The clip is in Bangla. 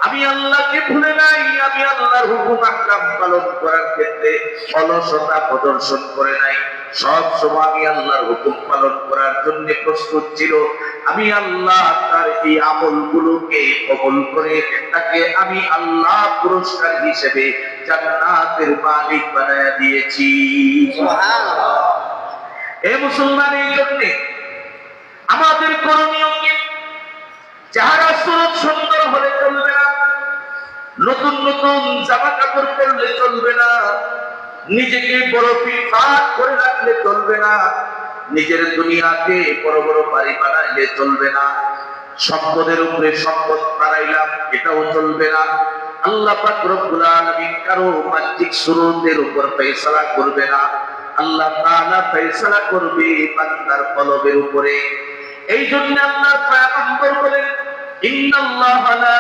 আমি আল্লাহকে ভুলে নাই, আমি আল্লাহর হুকুম আহকাম পালন করার ক্ষেত্রে অলসতা প্রদর্শন করে নাই। সব সময় আমি আল্লাহর হুকুম পালন করার জন্য প্রস্তুত ছিল। আমি আল্লাহ তার এই আমলগুলোকে কবুল করে তাকে আমি আল্লাহ পুরস্কার হিসেবে জান্নাতের মালিক বানায়া দিয়েছি। সুবহানাল্লাহ। এ মুসলমান, এই জন্য আমাদের করণীয় কি? চেহারা সুরত সুন্দর হলে চলবে না, নতুন নতুন জামা কাপড় পরলে চলবে না, নিজেকে বড় ফিটফাট করে রাখলে চলবে না, নিজের দুনিয়াতে বড় বড় বাড়ি বানাইলে চলবে না, সম্পদের উপরে সম্পদ বাড়াইলাম এটাও চলবে না। আল্লাহ পাক রব্বুল আলামিন কারো বাহ্যিক সুরতের উপর ফয়সালা করবে না, আল্লাহ তাআলা ফয়সালা করবে বান্দার কলবের উপরে। এই জন্য আল্লাহর পয়গম্বর বলেন, ইন্নাল্লাহা লা